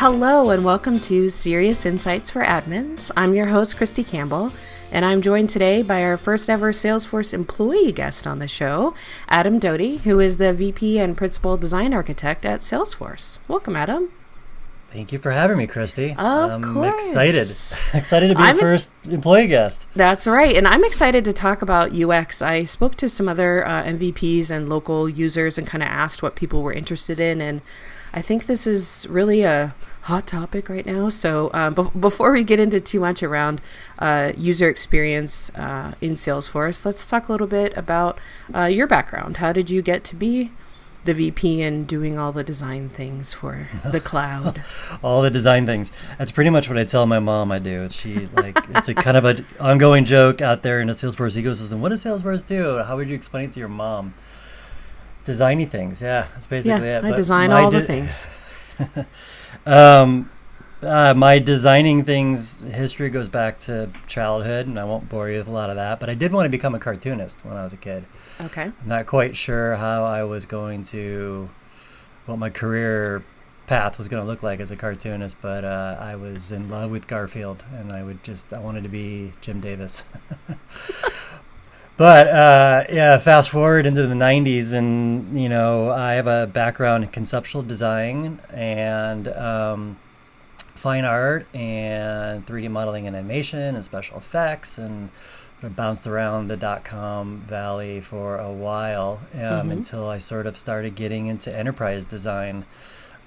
Hello and welcome to Serious Insights for Admins. I'm your host, Kristi Campbell, and I'm joined today by our first ever Salesforce employee guest on the show, Adam Doti, who is the VP and Principal Design Architect at Salesforce. Welcome, Adam. Thank you for having me, Kristi. Of course. Excited to be your first employee guest. That's right. And I'm excited to talk about UX. I spoke to some other MVPs and local users and kind of asked what people were interested in. And I think this is really a hot topic right now. So before we get into too much around user experience in Salesforce, let's talk a little bit about your background. How did you get to be the VP and doing all the design things for the cloud? All the design things. That's pretty much what I tell my mom I do. It's a kind of an ongoing joke out there in the Salesforce ecosystem. What does Salesforce do? How would you explain it to your mom? Designy things. Yeah, that's basically it. I design all the things. My designing things history goes back to childhood, and I won't bore you with a lot of that, but I did want to become a cartoonist when I was a kid. Okay. I'm not quite sure how I was what my career path was going to look like as a cartoonist, but I was in love with Garfield, and I wanted to be Jim Davis. But fast forward into the 90s, and I have a background in conceptual design and fine art and 3D modeling and animation and special effects, and bounced around the .com valley for a while until I sort of started getting into enterprise design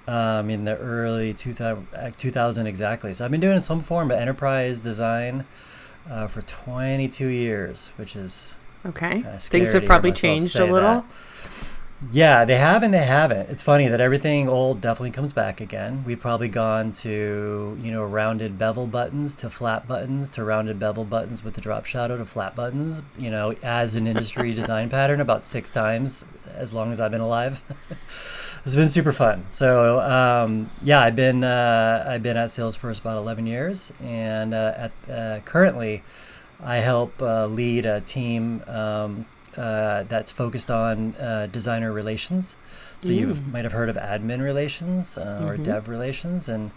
in the early 2000 exactly. So I've been doing some form of enterprise design for 22 years, which is okay. Things have probably changed a little. That. Yeah, they have and they haven't. It's funny that everything old definitely comes back again. We've probably gone to, rounded bevel buttons to flat buttons to rounded bevel buttons with the drop shadow to flat buttons, as an industry design pattern about 6 times as long as I've been alive. It's been super fun. So, I've been at Salesforce about 11 years, and currently I help lead a team that's focused on designer relations. So you might have heard of admin relations or dev relations, and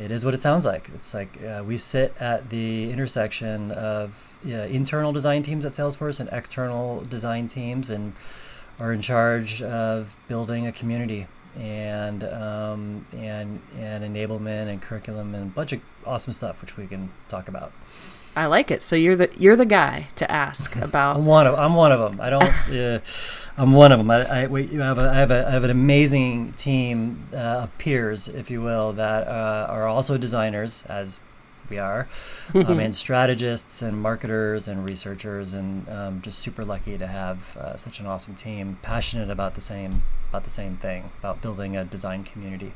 it is what it sounds like. It's like we sit at the intersection of internal design teams at Salesforce and external design teams, and are in charge of building a community and enablement and curriculum and a bunch of awesome stuff, which we can talk about. I like it. So you're the guy to ask about. I'm one of them. I don't. I'm one of them. I have an amazing team of peers, if you will, that are also designers, as we are, and strategists and marketers and researchers, and just super lucky to have such an awesome team, passionate about the same thing, about building a design community.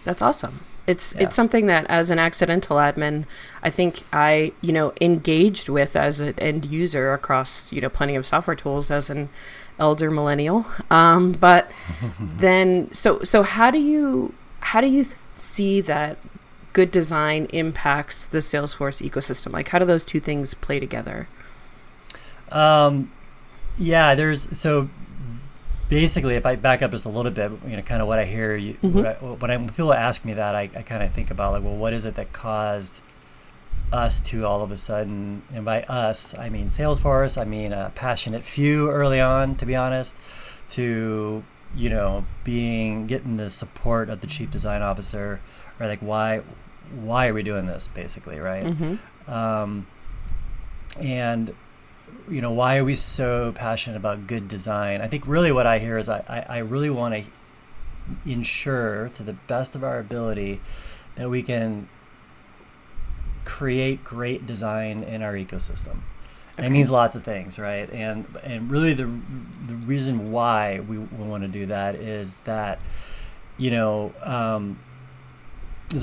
That's awesome. It's something that as an accidental admin, I think I, engaged with as an end user across, plenty of software tools as an elder millennial. But then, so how do you see that good design impacts the Salesforce ecosystem? Like, how do those two things play together? Basically, if I back up just a little bit, kind of what I hear, when people ask me that, I kind of think about what is it that caused us to all of a sudden, and by us, I mean Salesforce, I mean a passionate few early on, to be honest, to, getting the support of the chief design officer, or like, why are we doing this, basically, right? And why are we so passionate about good design? I think really what I hear is I really want to ensure to the best of our ability that we can create great design in our ecosystem. And it means lots of things, right? And really the reason why we want to do that is that, there's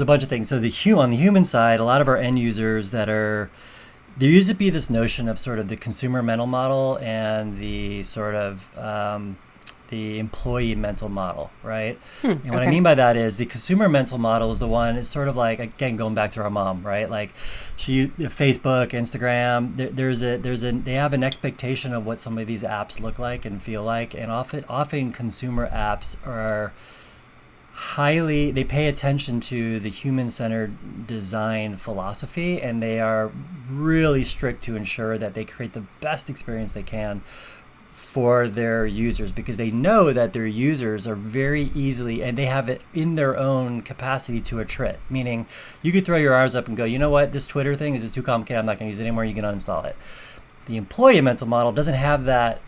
a bunch of things. So on the human side, a lot of our end users there used to be this notion of sort of the consumer mental model and the sort of the employee mental model, right? And what I mean by that is the consumer mental model is the one, it's sort of like, again, going back to our mom, right? Like Facebook, Instagram, they have an expectation of what some of these apps look like and feel like. And often consumer apps are they pay attention to the human-centered design philosophy, and they are really strict to ensure that they create the best experience they can for their users, because they know that their users are very easily, and they have it in their own capacity to attrit, meaning you could throw your arms up and go, you know what, this Twitter thing is just too complicated, I'm not going to use it anymore, you can uninstall it. The employee mental model doesn't have that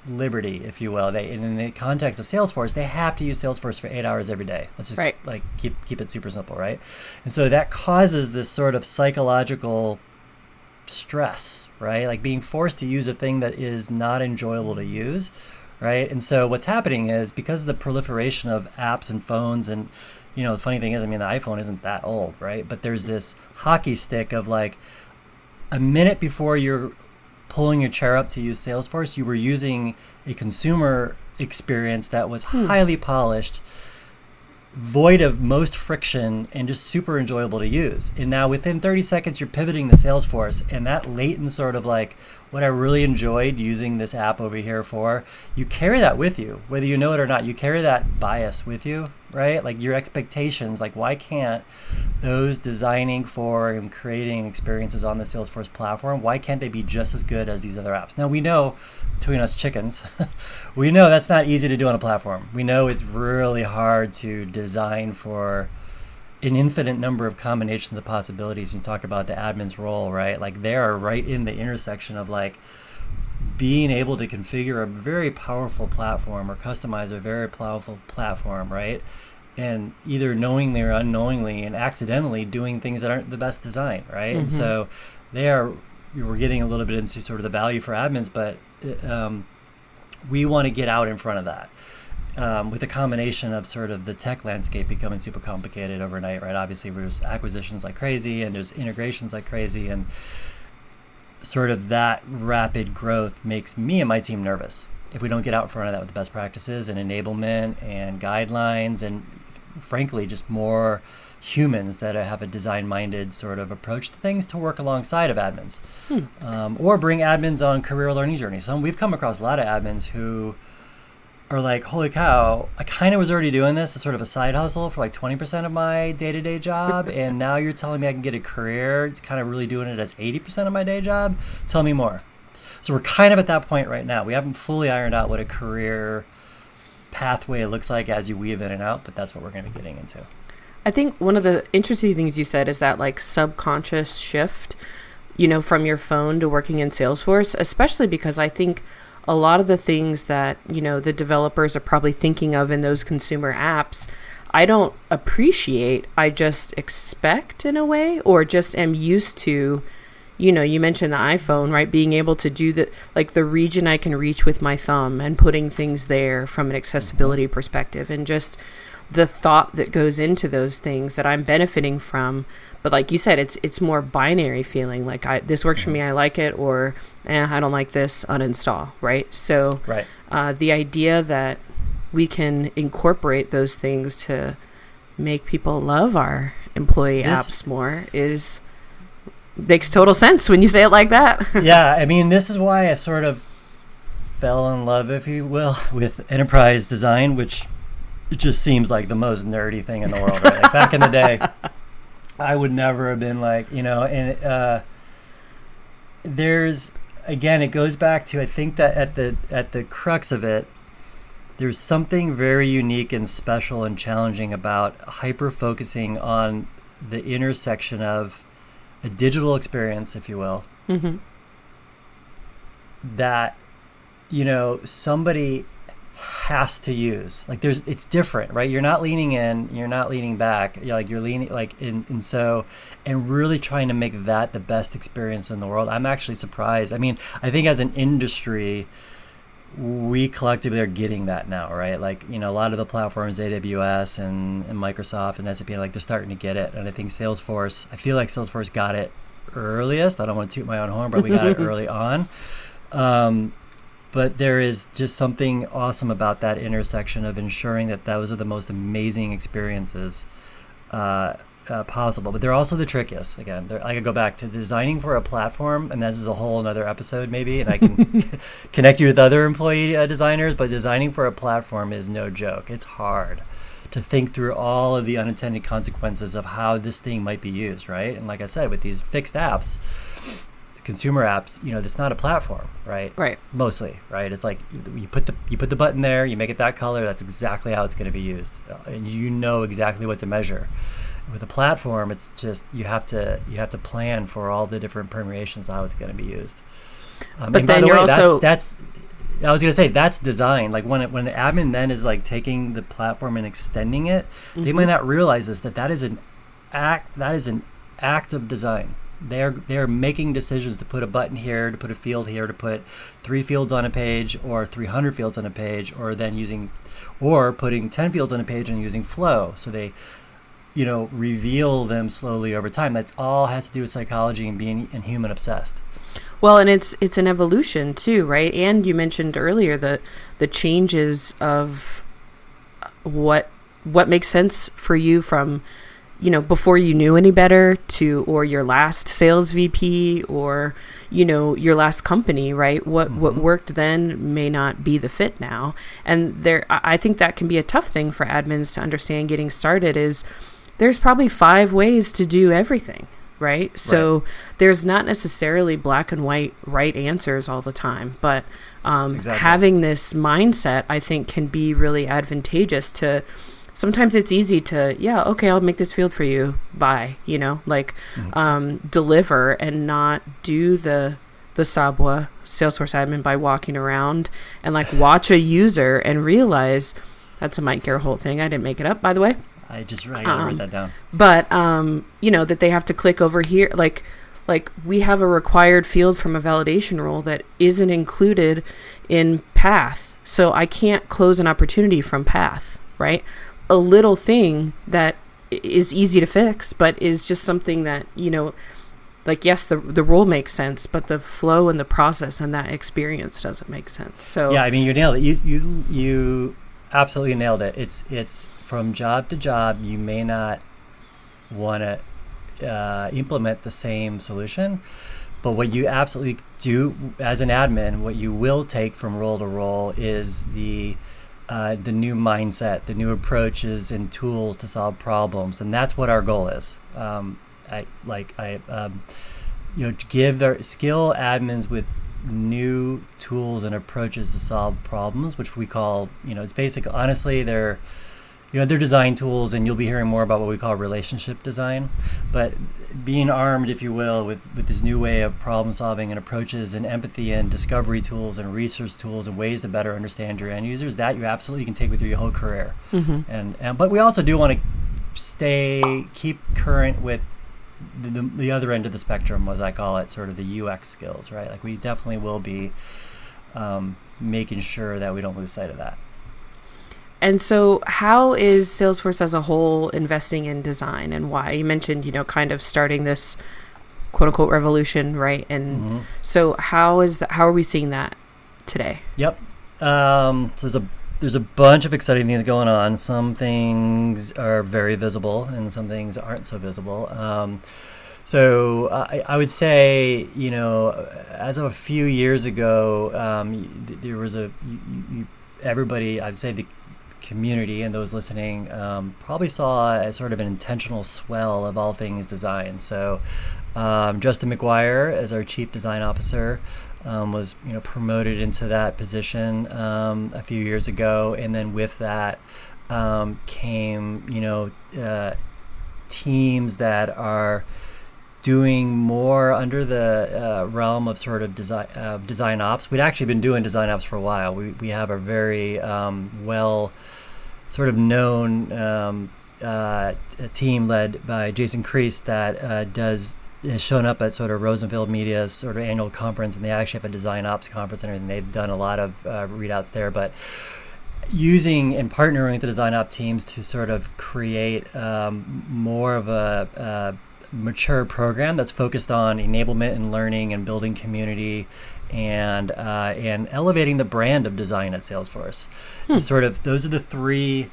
liberty, if you will. In the context of Salesforce, they have to use Salesforce for 8 hours every day. Let's just keep it super simple, right? And so that causes this sort of psychological stress, right? Like being forced to use a thing that is not enjoyable to use, right? And so what's happening is, because of the proliferation of apps and phones, and the funny thing is, the iPhone isn't that old, right? But there's this hockey stick of like a minute before you're pulling your chair up to use Salesforce, you were using a consumer experience that was highly polished, void of most friction, and just super enjoyable to use. And now within 30 seconds, you're pivoting to Salesforce, and that latent sort of like, what I really enjoyed using this app over here for, you carry that with you, whether you know it or not. You carry that bias with you, right? Like your expectations, like why can't those designing for and creating experiences on the Salesforce platform, why can't they be just as good as these other apps? Now we know, between us chickens, we know that's not easy to do on a platform. We know it's really hard to design for an infinite number of combinations of possibilities. You talk about the admin's role, right? Like they are right in the intersection of like being able to configure a very powerful platform or customize a very powerful platform, right? And either knowingly or unknowingly and accidentally doing things that aren't the best design, right? And so we're getting a little bit into sort of the value for admins, but we want to get out in front of that. With a combination of sort of the tech landscape becoming super complicated overnight, right? Obviously, there's acquisitions like crazy, and there's integrations like crazy, and sort of that rapid growth makes me and my team nervous if we don't get out in front of that with the best practices and enablement and guidelines, and frankly, just more humans that have a design-minded sort of approach to things to work alongside of admins, or bring admins on career learning journeys. We've come across a lot of admins who are like, holy cow, I kind of was already doing this as sort of a side hustle for like 20% of my day-to-day job, and now you're telling me I can get a career kind of really doing it as 80% of my day job? Tell me more. So we're kind of at that point right now. We haven't fully ironed out what a career pathway looks like as you weave in and out, but that's what we're going to be getting into. I think one of the interesting things you said is that like subconscious shift, from your phone to working in Salesforce, especially because I think a lot of the things that, the developers are probably thinking of in those consumer apps, I don't appreciate. I just expect in a way, or just am used to, you mentioned the iPhone, right? Being able to do the region I can reach with my thumb and putting things there from an accessibility perspective, and just the thought that goes into those things that I'm benefiting from. But like you said, it's more binary feeling, like this works for me, I like it, or I don't like this, uninstall, right? So the idea that we can incorporate those things to make people love our employee apps more makes total sense when you say it like that. Yeah, this is why I sort of fell in love, if you will, with enterprise design, which it just seems like the most nerdy thing in the world, right? Like back in the day, I would never have been like, there's, again, it goes back to, I think that at the crux of it, there's something very unique and special and challenging about hyper-focusing on the intersection of a digital experience, if you will, that, somebody has to use. Like it's different, right? You're not leaning in, you're not leaning back. You're leaning and really trying to make that the best experience in the world. I'm actually surprised. I think as an industry, we collectively are getting that now, right? Like, a lot of the platforms, AWS and Microsoft and SAP, they're starting to get it. And I think I feel like Salesforce got it earliest. I don't want to toot my own horn, but we got it early on. But there is just something awesome about that intersection of ensuring that those are the most amazing experiences possible. But they're also the trickiest. Again, I could go back to designing for a platform, and this is a whole another episode maybe, and I can connect you with other employee designers, but designing for a platform is no joke. It's hard to think through all of the unintended consequences of how this thing might be used, right? And like I said, with these fixed apps, consumer apps, it's not a platform, right? Right. Mostly, right? It's like you put the button there, you make it that color, that's exactly how it's going to be used, and you know exactly what to measure. With a platform, it's just you have to plan for all the different permeations of how it's going to be used. But then you're also that's I was going to say that's design. Like when an admin then is like taking the platform and extending it, they might not realize that is an act of design. They're making decisions to put a button here, to put a field here, to put 3 fields on a page or 300 fields on a page, or putting 10 fields on a page and using flow. So they reveal them slowly over time. That's all has to do with psychology and being human obsessed. Well, and it's an evolution too, right? And you mentioned earlier the changes of what makes sense for you from, before you knew any better or your last sales VP or, your last company, right? What worked then may not be the fit now. And I think that can be a tough thing for admins to understand getting started is there's probably 5 ways to do everything, right? So there's not necessarily black and white right answers all the time, but having this mindset, I think, can be really advantageous to. Sometimes it's easy to, okay, I'll make this field for you. Bye, deliver and not do the Sabwa Salesforce admin by walking around and watch a user and realize that's a Mike Gerholt thing. I didn't make it up, by the way. I gotta write that down. But that they have to click over here, like we have a required field from a validation role that isn't included in path, so I can't close an opportunity from path, right? A little thing that is easy to fix, but is just something that yes, the role makes sense, but the flow and the process and that experience doesn't make sense. So yeah, I mean, you nailed it. You absolutely nailed it. It's from job to job, you may not want to implement the same solution, but what you absolutely do as an admin, what you will take from role to role is the new mindset, the new approaches and tools to solve problems, and that's what our goal is. Give our skill admins with new tools and approaches to solve problems, which we call, it's basic. Honestly, they're design tools, and you'll be hearing more about what we call relationship design. But being armed, if you will, with this new way of problem solving and approaches and empathy and discovery tools and research tools and ways to better understand your end users, that you absolutely can take with you your whole career. And but we also do want to keep current with the other end of the spectrum, as I call it, sort of the UX skills, right? Like we definitely will be making sure that we don't lose sight of that. And so how is Salesforce as a whole investing in design, and why? You mentioned, kind of starting this quote unquote revolution, right? And so how are we seeing that today? Yep. So there's a bunch of exciting things going on. Some things are very visible and some things aren't so visible. So I would say, as of a few years ago, there was everybody, I'd say the community and those listening probably saw a sort of an intentional swell of all things design. So Justin McGuire, as our Chief Design Officer, was promoted into that position a few years ago, and then with that came teams that are doing more under the realm of sort of design ops. We'd actually been doing design ops for a while. We have a very well sort of known a team led by Jason Krist that has shown up at sort of Rosenfeld Media's sort of annual conference, and they actually have a design ops conference and everything. They've done a lot of readouts there, but using and partnering with the design op teams to sort of create more of a mature program that's focused on enablement and learning and building community and elevating the brand of design at Salesforce. Sort of those are the 3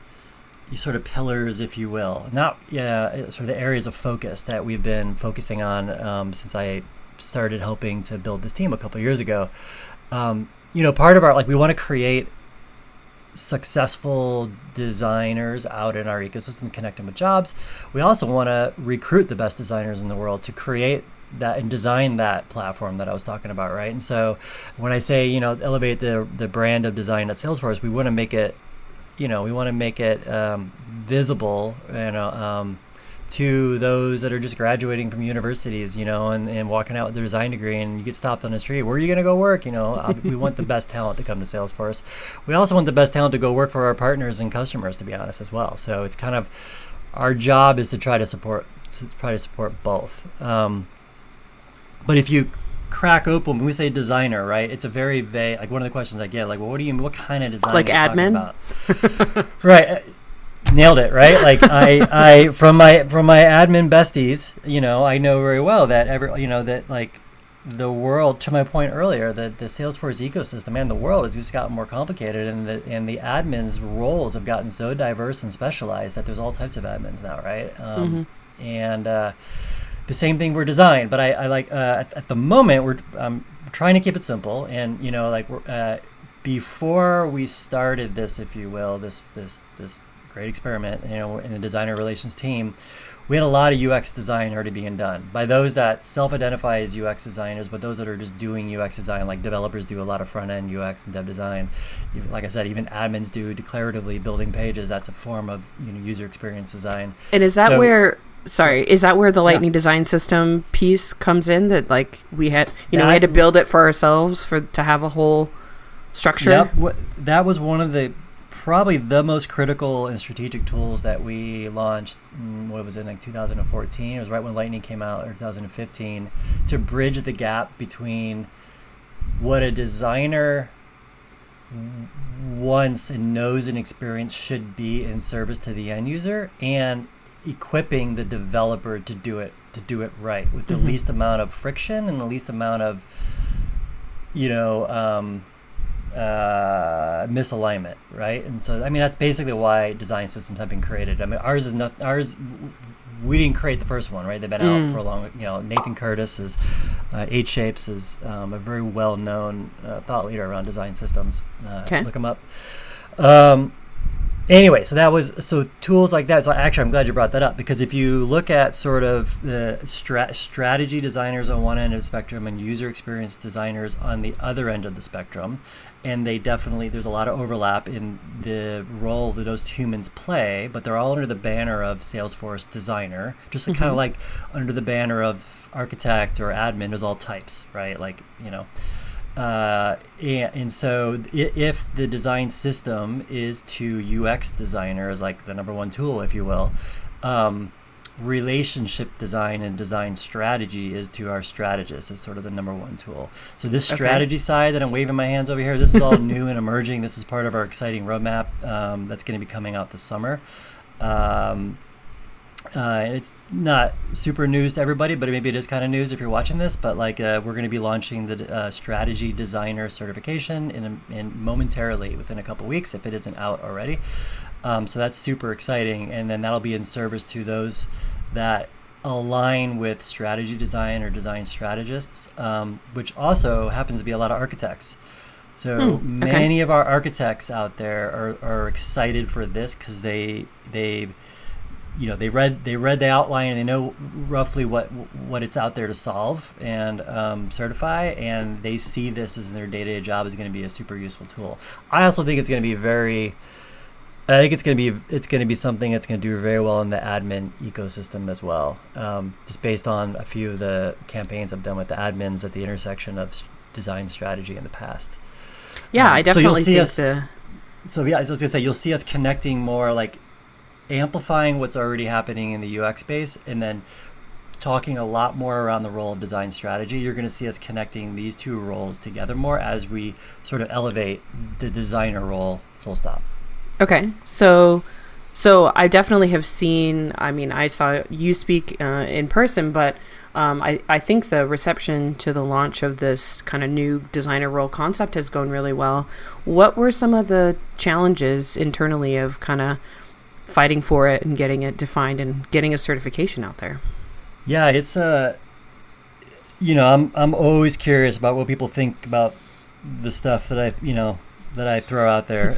sort of pillars, if you will, sort of the areas of focus that we've been focusing on since I started helping to build this team a couple of years ago. Part of our, we want to create successful designers out in our ecosystem, connect them with jobs. We also want to recruit the best designers in the world to create that and design that platform that I was talking about, right? And so when I say, elevate the brand of design at Salesforce, we want to make it, visible, to those that are just graduating from universities, and walking out with their design degree, and you get stopped on the street. Where are you going to go work? We want the best talent to come to Salesforce. We also want the best talent to go work for our partners and customers, to be honest, as well. So it's kind of our job is to try to support both. But if you crack open, when we say designer, right, it's a very vague, like one of the questions I get, like, well, what kind of design like are you admin? Talking about? Right. Nailed it, right? Like I from my admin besties, I know very well that that like the world, to my point earlier, that the Salesforce ecosystem and the world has just gotten more complicated, and the admins' roles have gotten so diverse and specialized that there's all types of admins now, right? And the same thing for design, but I like at the moment I'm trying to keep it simple, and before we started this, if you will, this great experiment, in the designer relations team, we had a lot of UX design already being done by those that self-identify as UX designers, but those that are just doing UX design, like developers do a lot of front-end UX and dev design. Like I said, even admins do declaratively building pages. That's a form of user experience design. And is that where the Lightning Design System piece comes in? That like we had, we had to build it for ourselves to have a whole structure. That was one of the probably the most critical and strategic tools that we launched. What was it, like 2014? It was right when Lightning came out, or 2015, to bridge the gap between what a designer wants and knows and experience should be in service to the end user, and equipping the developer to do it right with the least amount of friction and the least amount of misalignment, right? And so that's basically why design systems have been created. We didn't create the first one, right? They've been out for a long, Nathan Curtis is 8 Shapes is a very well-known thought leader around design systems. Look him up. Anyway, so tools like that. So actually, I'm glad you brought that up, because if you look at sort of the strategy designers on one end of the spectrum and user experience designers on the other end of the spectrum, and there's a lot of overlap in the role that those humans play, but they're all under the banner of Salesforce designer, just kind of like under the banner of architect or admin. There's all types, right? Like, and so if the design system is to UX designers, like the number one tool, if you will, relationship design and design strategy is to our strategists as sort of the number one tool. So this strategy side that I'm waving my hands over here, this is all new and emerging. This is part of our exciting roadmap that's going to be coming out this summer. It's not super news to everybody, but maybe it is kind of news if you're watching this. But we're going to be launching the strategy designer certification in momentarily within a couple weeks, if it isn't out already. So that's super exciting, and then that'll be in service to those that align with strategy design or design strategists, which also happens to be a lot of architects. So many of our architects out there are excited for this, because they read the outline, and they know roughly what it's out there to solve and certify, and they see this as their day-to-day job is going to be a super useful tool. I also think it's going to be it's going to be something that's going to do very well in the admin ecosystem as well. Just based on a few of the campaigns I've done with the admins at the intersection of design strategy in the past. Yeah, I definitely think so. So I was going to say, you'll see us connecting more, like amplifying what's already happening in the UX space, and then talking a lot more around the role of design strategy. You're going to see us connecting these two roles together more as we sort of elevate the designer role, full stop. Okay, so I definitely have seen, I saw you speak in person, but I think the reception to the launch of this kind of new designer role concept has gone really well. What were some of the challenges internally of kind of fighting for it and getting it defined and getting a certification out there? Yeah, it's I'm always curious about what people think about the stuff that that I throw out there.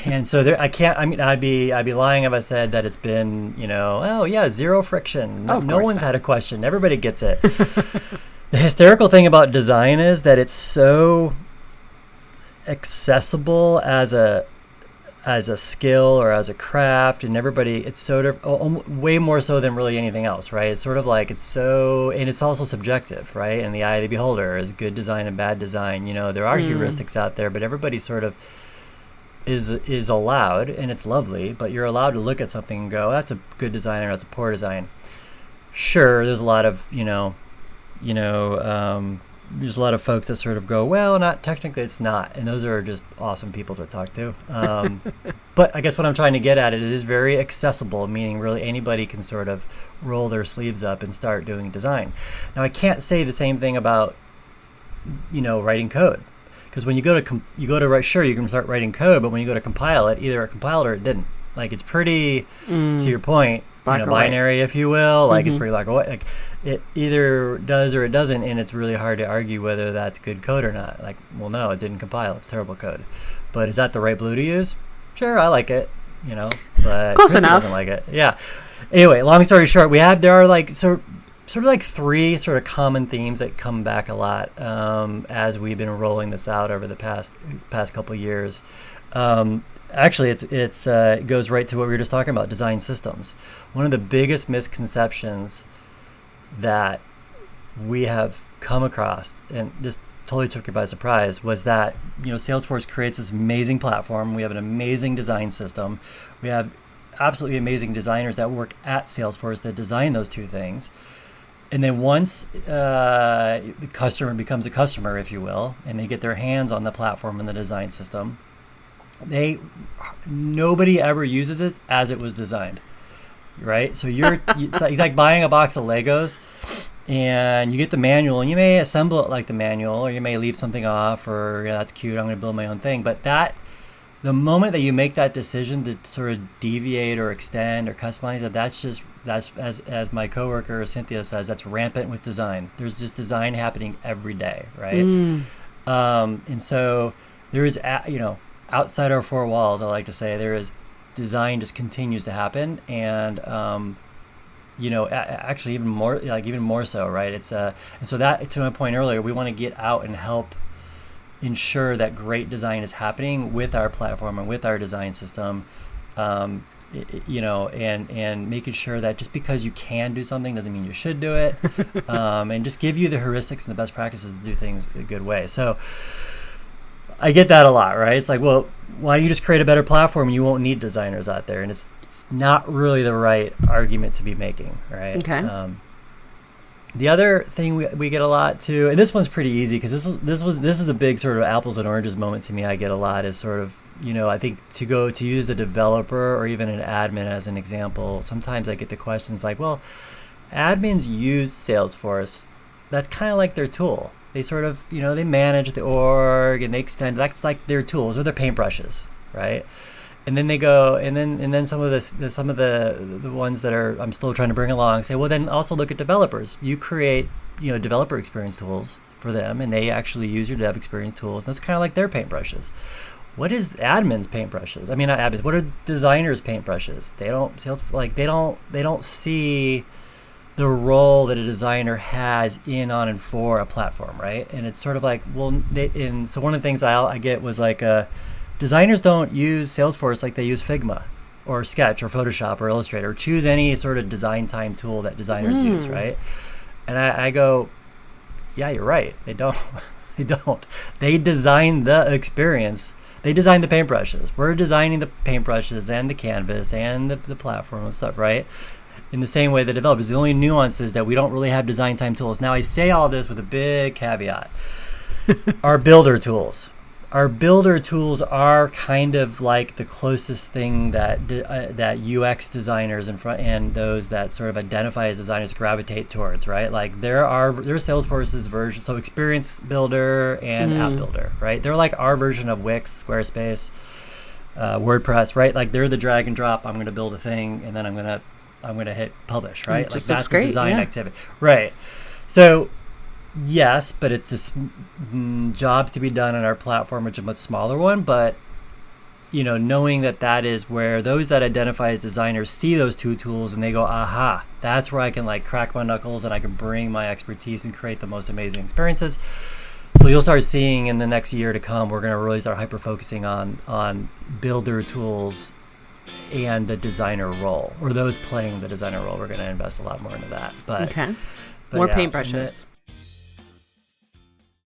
And so there, I can't, I mean, I'd be lying if I said that it's been, oh yeah, zero friction. No one's had a question. Everybody gets it. The hysterical thing about design is that it's so accessible as a skill or as a craft, and everybody, it's sort of way more so than really anything else, right? It's sort of like, it's so, and it's also subjective, right? In the eye of the beholder is good design and bad design. There are heuristics out there, but everybody sort of is allowed, and it's lovely, but you're allowed to look at something and go, that's a good design or that's a poor design. Sure, there's a lot of, there's a lot of folks that sort of go, well, not technically, it's not. And those are just awesome people to talk to. But I guess what I'm trying to get at, it is very accessible, meaning really anybody can sort of roll their sleeves up and start doing design. Now, I can't say the same thing about, writing code. Because when you go to write, sure, you can start writing code, but when you go to compile it, either it compiled or it didn't. Like, it's pretty, to your point, binary, if you will. Like, it's pretty black or white. Like, it either does or it doesn't, and it's really hard to argue whether that's good code or not. Like, well, no, it didn't compile. It's terrible code. But is that the right blue to use? Sure, I like it, but close Kristi enough. doesn't like it. Yeah. Anyway, long story short, there are like sort of like three sort of common themes that come back a lot as we've been rolling this out over the past couple of years. Actually, it goes right to what we were just talking about, design systems. One of the biggest misconceptions that we have come across, and just totally took me by surprise, was that Salesforce creates this amazing platform. We have an amazing design system. We have absolutely amazing designers that work at Salesforce that design those two things. And then once the customer becomes a customer, if you will, and they get their hands on the platform and the design system, nobody ever uses it as it was designed, right? So it's like buying a box of Legos, and you get the manual, and you may assemble it like the manual, or you may leave something off, or that's cute, I'm going to build my own thing. But the moment that you make that decision to sort of deviate or extend or customize it, that's as my coworker Cynthia says, that's rampant with design. There's just design happening every day, right? And so there is, outside our four walls, I like to say, there is design just continues to happen, and actually even more so, right? It's and so that, to my point earlier, we want to get out and help ensure that great design is happening with our platform and with our design system, and making sure that just because you can do something doesn't mean you should do it, and just give you the heuristics and the best practices to do things a good way. So I get that a lot, right? It's like, well, why don't you just create a better platform and you won't need designers out there? And it's not really the right argument to be making, right? Okay. The other thing we get a lot too, and this one's pretty easy because this is a big sort of apples and oranges moment to me. I get a lot is sort of, I think to use a developer or even an admin as an example, sometimes I get the questions like, well, admins use Salesforce. That's kind of like their tool. They sort of, they manage the org and they extend. That's like their tools or their paintbrushes, right? And then they go, and then some of the ones that are I'm still trying to bring along say, well, then also look at developers. You create, developer experience tools for them, and they actually use your dev experience tools. And that's kind of like their paintbrushes. What is admins' paintbrushes? I mean, not admins. What are designers' paintbrushes? They don't see the role that a designer has in, on, and for a platform, right? And it's sort of like, well, so one of the things I get was like, designers don't use Salesforce like they use Figma or Sketch or Photoshop or Illustrator, or choose any sort of design time tool that designers use, right? And I go, yeah, you're right. They don't. They don't. They design the experience. They design the paintbrushes. We're designing the paintbrushes and the canvas and the platform and stuff, right? In the same way the developers. The only nuance is that we don't really have design time tools. Now, I say all this with a big caveat. Our builder tools are kind of like the closest thing that UX designers and those that sort of identify as designers gravitate towards, right? Like there's Salesforce's version, so Experience Builder and App Builder, right? They're like our version of Wix, Squarespace, WordPress, right? Like they're the drag and drop. I'm going to build a thing, and then I'm going to hit publish, right? Like that's a design activity, right? So Yes, but it's just jobs to be done on our platform, which is a much smaller one. But, knowing that is where those that identify as designers see those two tools and they go, aha, that's where I can like crack my knuckles and I can bring my expertise and create the most amazing experiences. So you'll start seeing in the next year to come, we're going to really start hyper-focusing on builder tools and the designer role, or those playing the designer role. We're going to invest a lot more into that. But Okay. But More yeah, paintbrushes.